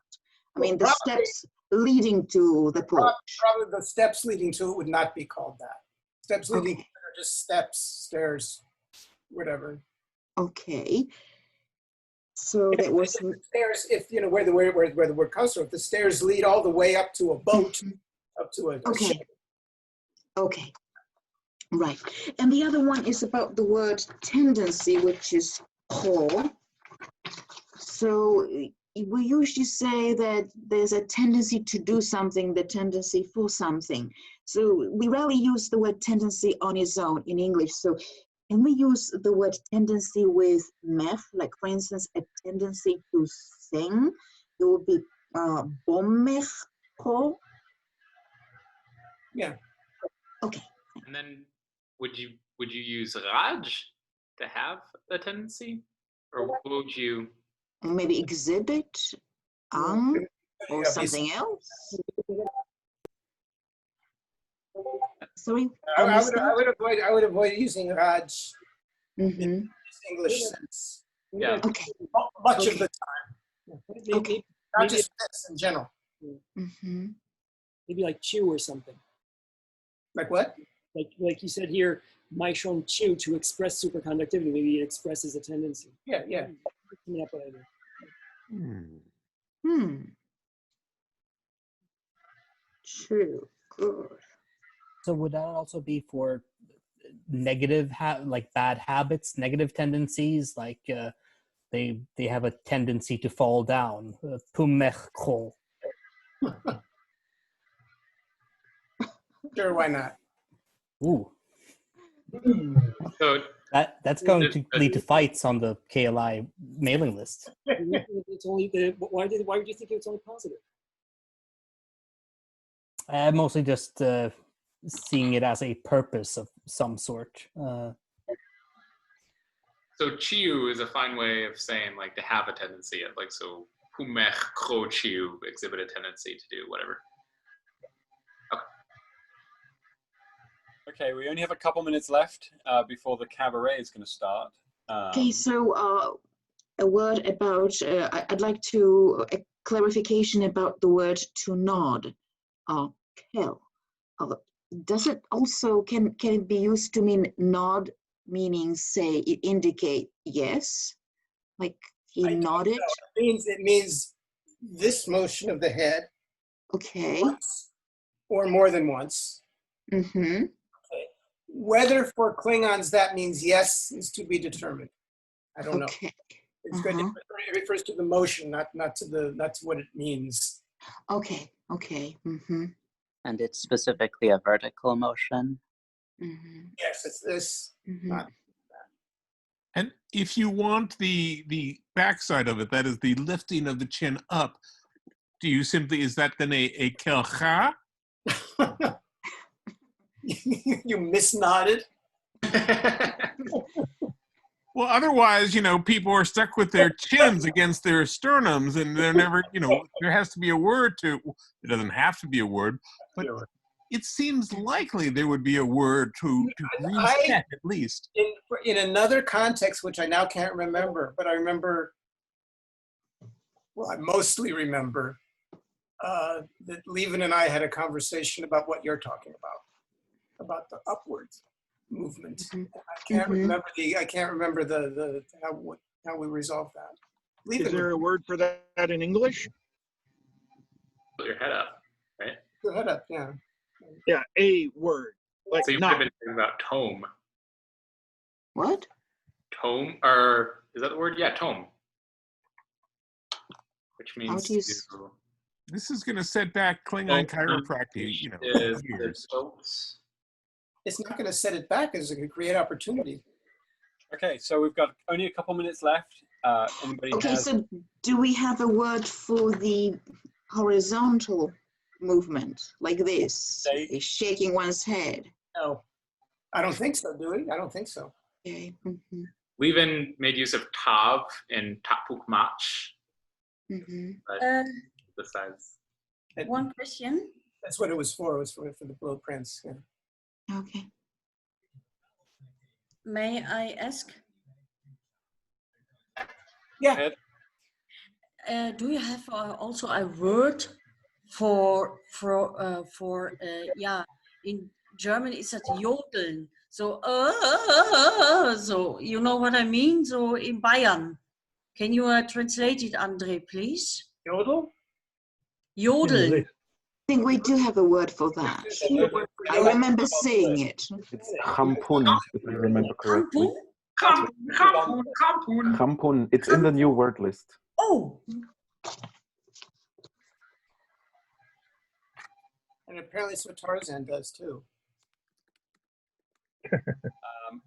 I mean, the steps leading to the porch. Probably the steps leading to it would not be called that. Steps leading to it are just steps, stairs, whatever. Okay. So that was the stairs. If you know where the word comes from, if the stairs lead all the way up to a boat, up to a ship. Okay. Right. And the other one is about the word tendency, which is qo. So we usually say that there's a tendency to do something, the tendency for something. So we rarely use the word tendency on its own in English. So can we use the word tendency with meth? Like, for instance, a tendency to sing. It would be bommech qo. Yeah. Okay. And then would you use Raj to have a tendency, or what would you? Maybe exhibit, or something else. Sorry, I would avoid using Raj Mm-hmm. in this English sense. Yeah. Okay. Much of the time. Okay. Not just this in general. Mm-hmm. Maybe like chew or something. Like what? Like you said here, Maishon chew, to express superconductivity. Maybe it expresses a tendency. Yeah, yeah. Coming up with it. True. Good. So would that also be for negative, like bad habits, negative tendencies, like they have a tendency to fall down? Pumech kol. Sure, why not? Ooh. So that's going to lead to fights on the KLI mailing list. It's only why would you think it's only positive? Mostly just seeing it as a purpose of some sort. So chiu is a fine way of saying like to have a tendency, like so pumech kro chiu, exhibit a tendency to do whatever. Okay, we only have a couple minutes left before the cabaret is going to start. Okay, so a word about, I'd like to, a clarification about the word to nod, kill. Does it also, can it be used to mean nod, meaning say, it indicate yes? Like he nodded? It means this motion of the head. Okay. Once or more than once. Mm-hmm. Okay. Whether for Klingons that means yes is to be determined. I don't know. It's good. It refers to the motion, not to what it means. Okay. Okay. Mm-hmm. And it's specifically a vertical motion. Mm-hmm. Yes, it's this. Mm-hmm. And if you want the backside of it, that is the lifting of the chin up, do you simply, is that then a kelcha? You misnodded. Well, otherwise, people are stuck with their chins against their sternums, and they're never, there has to be a word to, it doesn't have to be a word, but it seems likely there would be a word to reset at least. In another context, which I now can't remember, but I remember, well, I mostly remember that Levin and I had a conversation about what you're talking about the upwards movement. I can't remember the how we resolve that. Is there a word for that in English? Put your head up, right? Your head up, yeah. Yeah, a word. Like so you might have been talking about tome. What? Tome, or is that the word? Yeah, tome. Which means This is going to set back Klingon chiropractic, years. It's not going to set it back, it's going to create opportunity. Okay, so we've got only a couple minutes left. Anybody Okay, has... so do we have a word for the horizontal movement, like this, shaking one's head? No, I don't think so, do we? I don't think so. Okay. Mm-hmm. We even made use of tav and tapuk mach. Mm-hmm. Besides. One question. That's what it was for. It was for the blueprints. Yeah. Okay. May I ask? Yeah. Do you have also a word for in German is that jodeln? So so you know what I mean? So in Bayern, can you translate it, Andre, please? Yodel. Jodeln. I think we do have a word for that. I remember seeing it. It's champun, if I remember correctly. Champun. It's in the new word list. Oh. And apparently so Tarzan does too.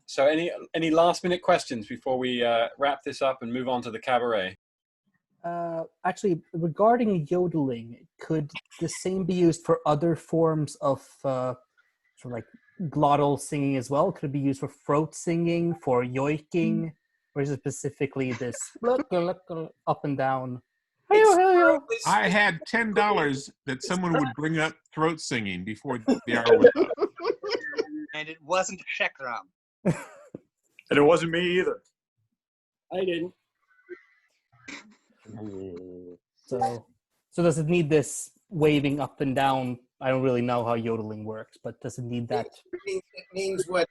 So any last minute questions before we wrap this up and move on to the cabaret? Actually, regarding yodeling, could the same be used for other forms of So like glottal singing as well. Could it be used for throat singing, for yoiking, or is it specifically this up and down? I had $10 that someone would bring up throat singing before the hour was up. And it wasn't Shekram. And it wasn't me either. I didn't. So does it need this waving up and down? I don't really know how yodeling works, but does it need that? It means what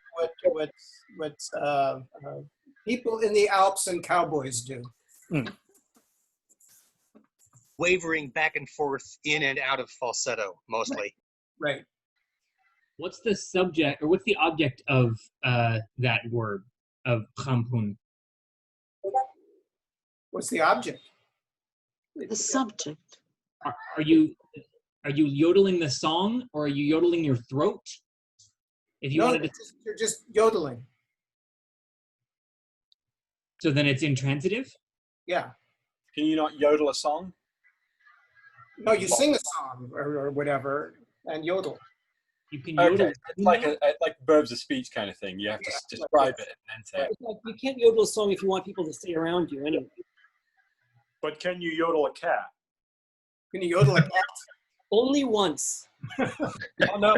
people in the Alps and cowboys do. Wavering back and forth in and out of falsetto, mostly. Right. What's the subject, or what's the object of that word, of champun? What's the object? The subject. Are you yodeling the song, or are you yodeling your throat? If you wanted to, you're just yodeling. So then it's intransitive? Yeah. Can you not yodel a song? No, you sing a song or whatever and yodel. You can yodel. Okay, it's like verbs of speech kind of thing. You have to describe it and then say it. Like, you can't yodel a song if you want people to stay around you anyway. But can you yodel a cat? Can you yodel a cat? Only once. Oh no,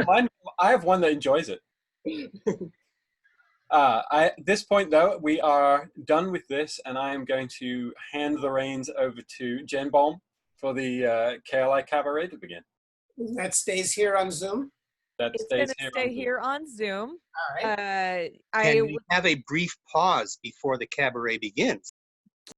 I have one that enjoys it. At this point, though, we are done with this, and I am going to hand the reins over to Jen Baum for the KLI Cabaret to begin. That stays here on Zoom? That It's going to stay here on Zoom. All right. Can we have a brief pause before the cabaret begins?